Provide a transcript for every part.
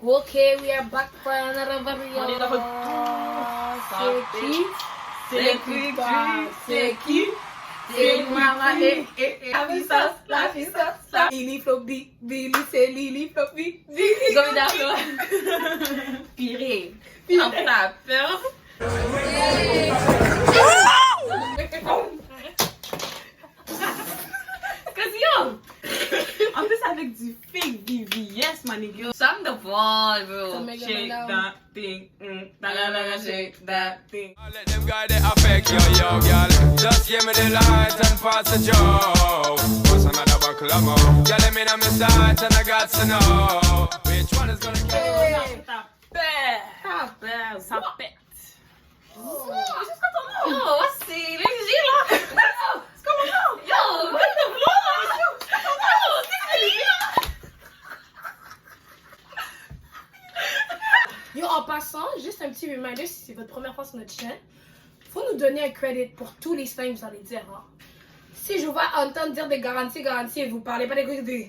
Okay, we are back for another video. On est de retour. C'est qui? C'est maman et la puissance. Lily Floppy, Billy, c'est Lily Floppy, Billy. Comme d'accord. Pire. On a peur. Cause yo, en plus avec du fake BBS, my nigga. Some the ball, bro. Shake that thing, shake that thing. I let them guys that affect yo, girl. Just give me the light and pass the joe. What's another buckle of more? Girl, let me know my sight and I got to know which one is gonna kill. Ça pète. Oh, jusqu'à ton nom. Oh, c'est léger là. C'est comme ça. Yo, what the fuck? Yo, en passant, juste un petit reminder, si c'est votre première fois sur notre chaîne, faut nous donner un credit pour tous les slangs que vous allez dire. Hein. Si je vous vois entendre dire des garanties et vous parlez pas des trucs de...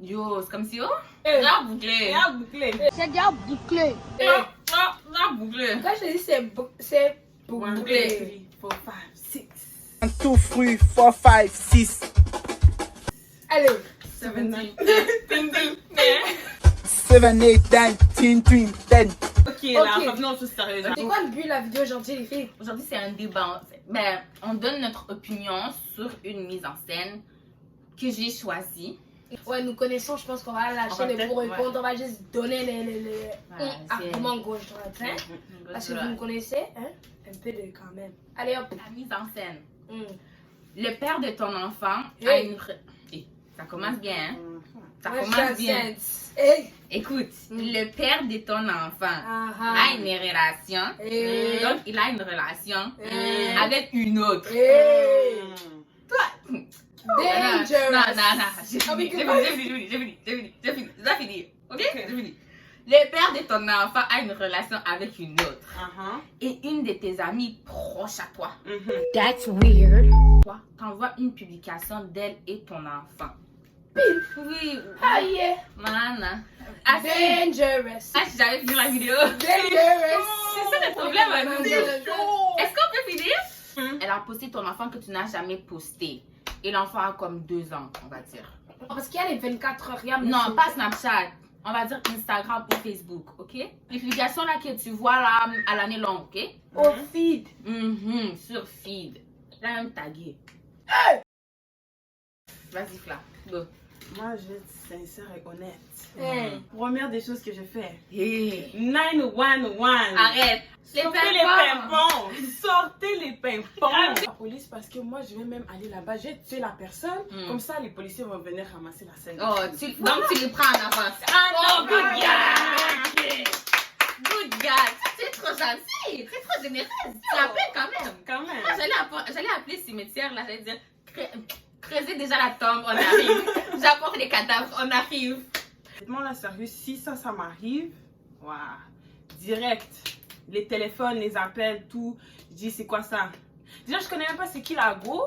Yo, c'est comme si, oh, Eh. la bouclée. La bouclée. C'est déjà bouclé. La bouclée. Quand je te dis c'est bouclé. 1, 2, 3, 4, 5, 6. 1, 2, 3, 4, 5, 6. Allez. 7, 8, 9, 10. 7, 8, 9, 10, 10. Ok, là, revenons aux choses sérieuses. C'est quoi le but de la vidéo aujourd'hui, les filles? Aujourd'hui, c'est un débat. Ben, on donne notre opinion sur une mise en scène que j'ai choisie. Ouais, nous connaissons, je pense qu'on va lâcher les pour et contre. On va juste donner les arguments gauche droite. Hein? Parce que vous me connaissez, hein? Un peu de quand même. Allez hop. La mise en scène. Mm. Le père de ton enfant a Hey. une... Ça commence bien, hein? Ça Ouais, commence bien. Hey. Écoute, le père de ton enfant Ah, a une relation. Hey. Donc, il a une relation Hey. avec une autre. Hey. Toi... Dangerous. Non. J'ai fini. Ok? J'ai fini. Le père de ton enfant a une relation avec une autre. Et une de tes amies proches à toi. That's weird. Toi, t'envoies une publication d'elle et ton enfant. Oui. Ah yeah. Nana. Dangerous. Ah, j'avais fini la vidéo. Dangerous. C'est ça le problème avec nous. Dangerous. Est-ce qu'on peut finir? Elle a posté ton enfant que tu n'as jamais posté. Et l'enfant a comme 2 ans, on va dire. Parce qu'il y a les 24 heures. Regarde, Non, pas Snapchat. On va dire Instagram ou Facebook, ok? Les publications là que tu vois là à l'année longue, ok? au feed. Sur feed. Là, même tagué. Vas-y, Fla. Go. Moi, je vais être sincère et honnête. Hey. Première des choses que je fais, Hey. 911. Arrête. Sortez les pimpons. Sortez les pimpons. La police, parce que moi, je vais même aller là-bas. Je vais tuer la personne. Comme ça, les policiers vont venir ramasser la scène. Oh, donc tu les prends en avance. Oh, good girl. Good girl. C'est trop gentil. C'est trop généreuse. Tu appelles quand même. Quand même. J'allais appeler le cimetière là. J'allais dire creusez déjà la tombe. On arrive. J'apporte les cadavres. On arrive. Honnêtement, là, sérieux, si ça m'arrive, waouh, direct. Les téléphones, les appels, tout. Je dis, c'est quoi ça? Déjà, je connais même pas c'est qui la go.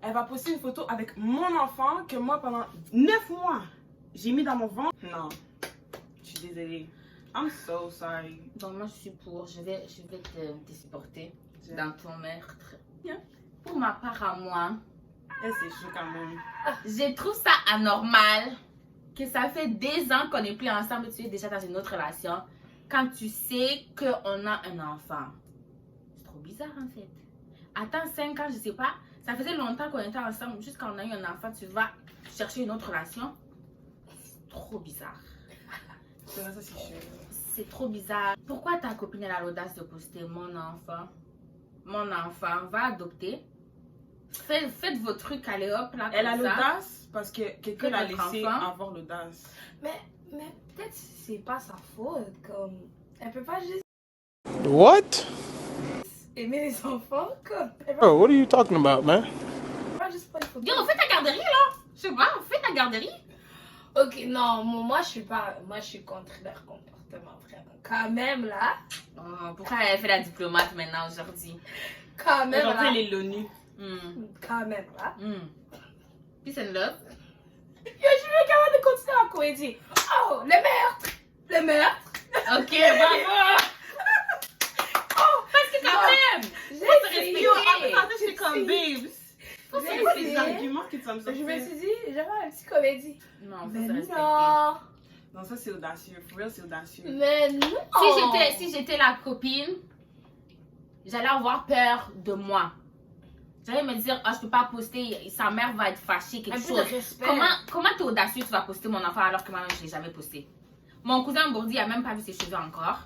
Elle va poster une photo avec mon enfant que moi, pendant 9 mois, j'ai mis dans mon ventre. Non, je suis désolée. I'm so sorry. Donc moi je suis pour. Je vais te supporter dans ton meurtre. Bien. Pour ma part à moi, C'est chaud quand même. je trouve ça anormal que ça fait 2 ans qu'on n'est plus ensemble, tu es déjà dans une autre relation. Quand tu sais qu'on a un enfant. C'est trop bizarre en fait. Attends 5 ans, je sais pas. Ça faisait longtemps qu'on était ensemble. Juste quand on a eu un enfant, tu vas chercher une autre relation. C'est trop bizarre. C'est vrai, ça, c'est chaud. C'est trop bizarre. Pourquoi ta copine elle a l'audace de poster mon enfant? Mon enfant, va adopter. Faites vos trucs, allez hop là. Elle a comme ça. l'audace parce que quelqu'un l'a votre laissé enfant. avoir l'audace. Mais peut-être c'est pas sa faute. Comme, elle peut pas juste What? aimer les enfants. Comme, elle Bro, what are you talking about, man? peut pas juste prendre des Yo, photos. fais ta garderie là. Je sais pas, fais ta garderie. Ok, non, moi je suis pas. Moi je suis contre leur comportement, vraiment. Quand même là. Oh, pourquoi elle fait la diplomate maintenant aujourd'hui? Quand même Aujourd'hui, là. elle est l'ONU. Quand même là. Peace and love. Yo, je suis même capable de continuer à comédie. Oh, le meurtre! Les meurtres. Ok, bravo. Parce que quand même, J'ai faut se essayé. Yo, respecter. après, c'est comme babes. Faut J'ai c'est essayé. des arguments que tu vas me Je me sortir. suis dit, j'avais un petit comédie. Non, faut Mais se respecter. non. Non, ça c'est audacieux. For real, c'est audacieux. Mais non. Si j'étais la copine, j'allais avoir peur de moi. J'allais me dire, ah, je peux pas poster, sa mère va être fâchée, quelque Un peu chose. de respect. Comment t'es audacieux, tu vas poster mon enfant alors que moi-même je l'ai jamais posté? Mon cousin Bourdi a même pas vu ses cheveux encore.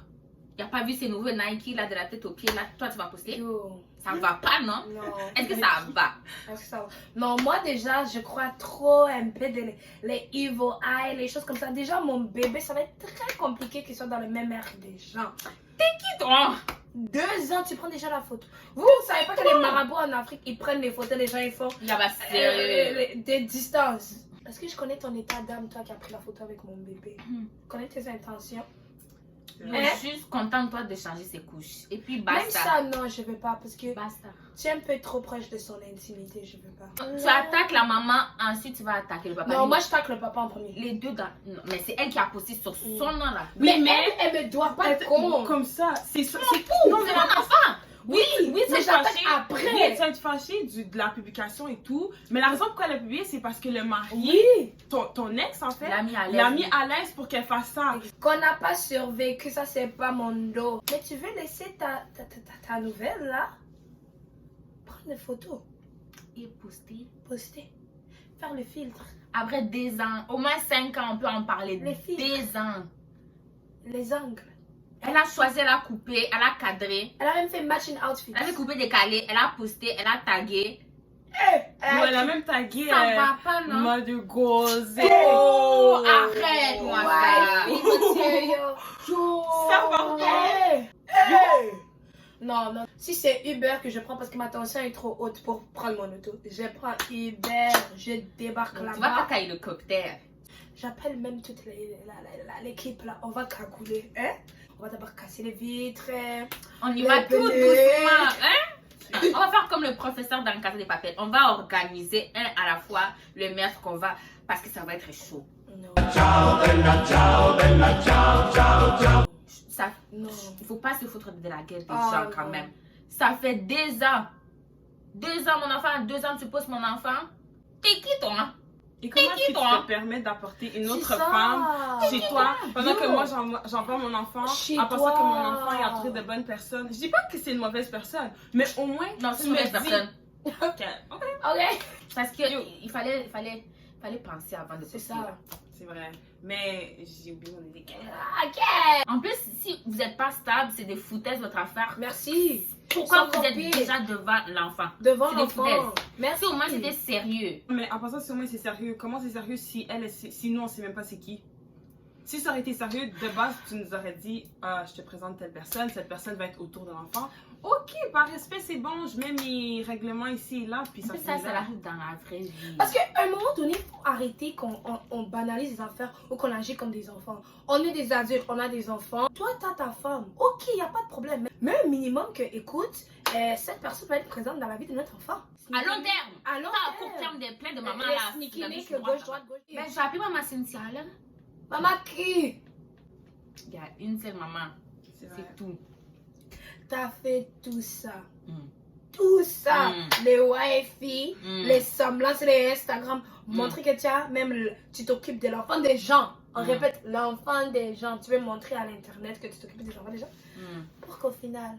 Il a pas vu ses nouveaux Nike là de la tête aux pieds là. Toi tu vas poster? Yo. Ça va pas, non? Non. Est-ce que ça va? Est-ce que ça va? Non, moi déjà, je crois trop un peu de les evil eye, les choses comme ça. Déjà, mon bébé, ça va être très compliqué qu'il soit dans le même air des gens. Qui toi? 2 ans, tu prends déjà la photo. Vous savez pas que les marabouts en Afrique, ils prennent les photos des gens, ils font Il y a sérieux. des distances. Est-ce que je connais ton état d'âme, toi qui as pris la photo avec mon bébé? Hmm. Je connais tes intentions. Je suis juste contente toi de changer ses couches. Et puis Même basta. ça, non, je veux pas parce que Basta. tu es un peu trop proche de son intimité, je veux pas. Tu attaques la maman, ensuite tu vas attaquer le papa. Non, moi je tacle le papa en premier. Les deux dans... Non, mais c'est elle qui a posté sur son nom là. Mais elle me doit pas être con. Comme ça, c'est ça. Non, c'est mon enfant. Oui, oui, mais j'attaque Oui, après. tu vas être fâché de la publication et tout. Mais la raison pourquoi elle a publié, c'est parce que le mari, Oui. ton ex en fait, L'a mis à l'aise. l'a mis à l'aise pour qu'elle fasse ça. Qu'on n'a pas survécu, ça c'est pas mon dos. Mais tu veux laisser ta nouvelle là? Prendre des photos, Et poster. poster, faire le filtre, Après 2 ans, au moins 5 ans, on peut en parler. Les filles. 2 ans. les angles. Elle a choisi, elle a coupé, elle a cadré. Elle a même fait matching outfit. Elle a coupé, décalé, elle a posté, elle a tagué. Elle a même tagué Ça va pas, non? Mother Goals. Oh, arrête-moi ça. Ça va pas. Non, non. Si c'est Uber que je prends parce que ma tension est trop haute pour prendre mon auto, je prends Uber, je débarque Donc, tu vas là-bas. pas cailler l'hélicoptère. J'appelle même toute l'équipe là. On va cagouler, hein? On va d'abord casser les vitres. On y Les va tout pelés. doucement, hein? On va faire comme le professeur dans le Casa des Papel. On va organiser un à la fois le meurtre qu'on va... Parce que ça va être chaud. Non. Ça, Non. il faut pas se foutre de la gueule des Ah, gens quand non. même. Ça fait 2 ans. 2 ans, mon enfant. 2 ans, tu poses mon enfant. T'es qui, toi? Et comment est-ce que tu toi? te permets d'apporter une C'est autre ça. femme chez toi pendant que Yo. moi j'envoie mon enfant Chez en pensant toi. que mon enfant est entouré de bonnes personnes? Je dis pas que c'est une mauvaise personne, mais au moins Non, c'est tu une me mauvaise dis personne. que- ok, Ok. Parce que il fallait penser avant de C'est poster. ça. c'est vrai. Mais j'ai oublié mon idée. Ok. En plus, si vous n'êtes pas stable, c'est des foutaises votre affaire. Merci. Pourquoi Sans vous êtes copie. déjà devant l'enfant? Devant C'est des l'enfant. foutaises. Merci. Si au moins c'était sérieux. Mais en passant, si au moins c'est sérieux, comment c'est sérieux si nous on sait même pas c'est qui? Si ça aurait été sérieux, de base, tu nous aurais dit, ah, je te présente telle personne, cette personne va être autour de l'enfant. Ok, par respect, c'est bon, je mets mes règlements ici et là, puis ça Mais finit ça là. arrive dans la vraie vie. Parce qu'à un moment donné, il faut arrêter qu'on on banalise les affaires ou qu'on agit comme des enfants. On est des adultes, on a des enfants. Toi, t'as ta femme. Ok, il n'y a pas de problème. Mais un minimum que, écoute, cette personne va être présente dans la vie de notre enfant. À long terme. À long Pas à terme. court terme, des plein de mamans Les là. sneaky la link, gauche, gauche, droite, gauche. Ben, je vais appeler maman Cynthia là. Maman qui? Il y a une seule maman. C'est vrai. C'est tout. T'as fait tout ça. Mm. Tout ça. Mm. Les wifi, Mm. les semblances, les Instagram. Montrer que tu t'occupes de l'enfant des gens. On Mm. répète, l'enfant des gens. Tu veux montrer à l'internet que tu t'occupes des enfants des gens. Mm. Pour qu'au final,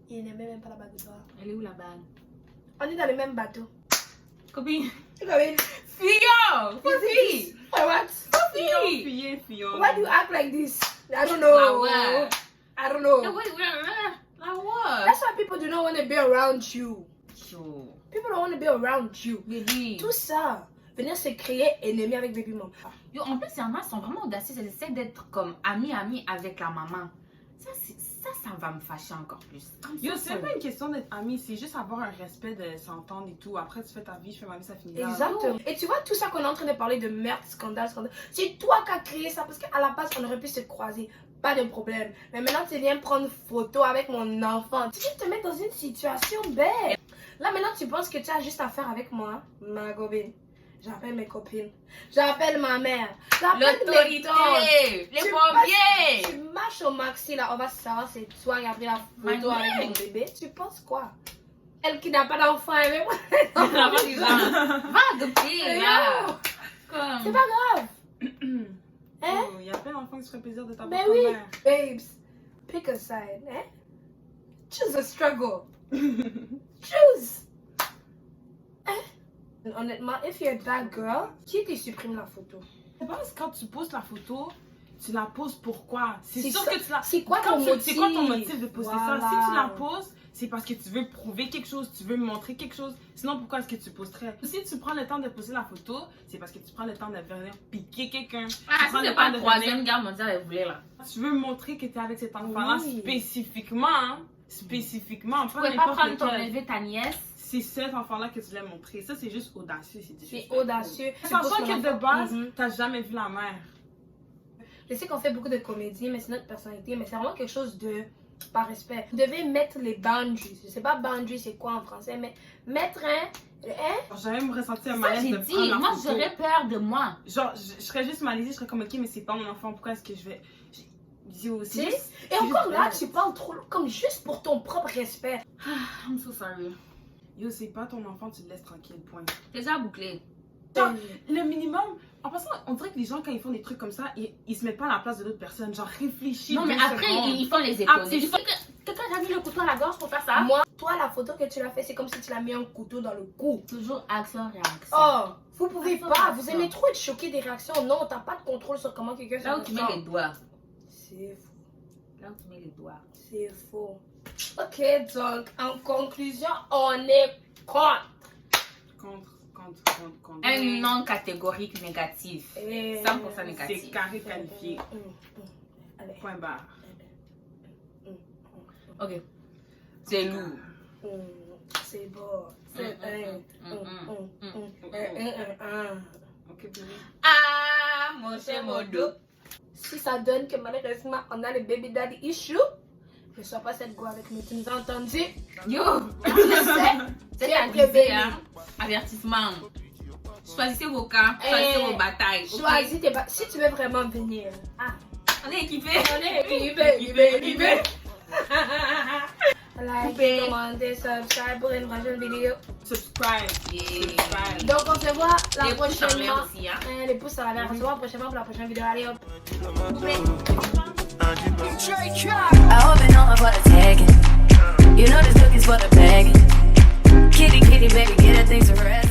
il n'aimait même pas la bague de doigt. Elle est où la bague? On est dans le même bateau. Copine. Tu connais? Fillon! Fille! What? Fille! Fillon. Why do you act like this? I don't know. Ah ouais. I don't know. La what? That's why people do not want to be around you. Yo. People don't want to be around you. Baby. Tout ça, venir se créer ennemi avec Baby Mom. Yo, en plus, il y en a qui sont vraiment audacieux. Ils essaient d'être comme amis avec la maman. Ça va me fâcher encore plus. Yo, c'est pas une question d'être amis, c'est juste avoir un respect de s'entendre et tout. Après, tu fais ta vie, je fais ma vie, ça finit là. Exactement. Et tu vois, tout ça qu'on est en train de parler de merde, scandale, c'est toi qui as créé ça. Parce qu'à la base, on aurait pu se croiser. Pas de problème. Mais maintenant, tu viens prendre photo avec mon enfant. Tu viens te mettre dans une situation belle. Là, maintenant, tu penses que tu as juste à faire avec moi, ma gobine. J'appelle mes copines. J'appelle ma mère. J'appelle mes tantes. L'autorité, les Tu pompiers. Tu marches au maxi là, on va savoir c'est toi qui a pris la photo My avec man. mon bébé. Tu penses quoi? Elle qui n'a pas d'enfant, elle veut Va adopter, là. Comme... C'est pas grave. Hein? Oh, il y a plein d'enfants qui se feraient plaisir de ta Mais propre oui, mère. babes, pick a side, hein? Choose a struggle. Choose. Hein? Honnêtement, if you're that girl, qui te supprime la photo? Je pense que quand tu postes la photo, tu la poses pourquoi? C'est sûr ça- que tu la... C'est quoi Quand ton tu- motif? C'est quoi ton motif de poster ça? Voilà. Si tu la poses, c'est parce que tu veux prouver quelque chose, tu veux montrer quelque chose. Sinon, pourquoi est-ce que tu posterais? Si tu prends le temps de poster la photo, c'est parce que tu prends le temps de venir piquer quelqu'un. Ah, Tu si prends c'est le pas temps la de Troisième venir- Guerre mondiale, elle voulait, là. Tu veux montrer que tu es avec cet enfant-là Oui. spécifiquement. Hein? Spécifiquement. Tu pouvais pas prendre ton lequel. élevé ta nièce. C'est cet enfant-là que tu voulais montrer. Ça, c'est juste audacieux. C'est audacieux. Tu Sachant poses ton que de enfant. base, Mhm. t'as jamais vu la mère. Je sais qu'on fait beaucoup de comédie, mais c'est notre personnalité, mais c'est vraiment quelque chose de par respect. Vous devez mettre les boundaries. Je sais pas boundaries c'est quoi en français, mais mettre un... J'ai jamais me ressenti un Ça, malaise j'ai de dit, prendre la moi, photo. j'aurais peur de moi. Genre, je serais juste malaisée, je serais comme, ok, mais c'est pas mon enfant, pourquoi est-ce que je vais... Dis aussi. Tu sais? Et encore là, tu parles trop comme juste pour ton propre respect. I'm so sorry. Yo, c'est pas ton enfant, tu le laisses tranquille, point. C'est déjà bouclé. Genre, le minimum, en passant, on dirait que les gens, quand ils font des trucs comme ça, ils se mettent pas à la place de l'autre personne. Genre, réfléchis. Non, mais 2 après, secondes. ils font les Ah, étonner. Il faut que quelqu'un t'a mis le couteau à la gorge pour faire ça. Moi, toi, la photo que tu l'as fait, c'est comme si tu l'as mis un couteau dans le cou. Toujours action-réaction. Oh, vous pouvez Ah, pas. ça. Vous aimez trop être choqué des réactions. Non, t'as pas de contrôle sur comment quelqu'un se Là où tu mets ressent. les doigts. C'est faux. Là où tu mets les doigts. C'est faux. Ok, donc, en conclusion, on est contre. Contre. Un non catégorique négatif. Et- 100% C'est négatif. carré qualifié. Allez. Point barre. Ok. C'est lourd. C'est beau. C'est Ok, bébé. Ah, mon cher Modo. Si ça donne que malheureusement on a le baby daddy issue, ne sois pas cette go avec nous. Tu nous as entendu? Yo, Tu sais? c'est Viens avisé, prévenir. hein. Avertissement. Choisissez vos camps, choisissez vos batailles. ok? Choisis tes si tu veux vraiment venir. Ah, On est équipés. on est équipés. Like, Coupé. commentez, subscribe pour une prochaine vidéo. Subscribe. Yeah. Subscribe. Donc on se voit la Les pouces en prochaine l'air fois. aussi, hein. Les pouces en l'air. On se voit prochainement pour la prochaine vidéo. Allez hop. I hope you know I'm for the tagging. You know this cookie's for the bagging. Kitty, kitty, baby, get her things to rest.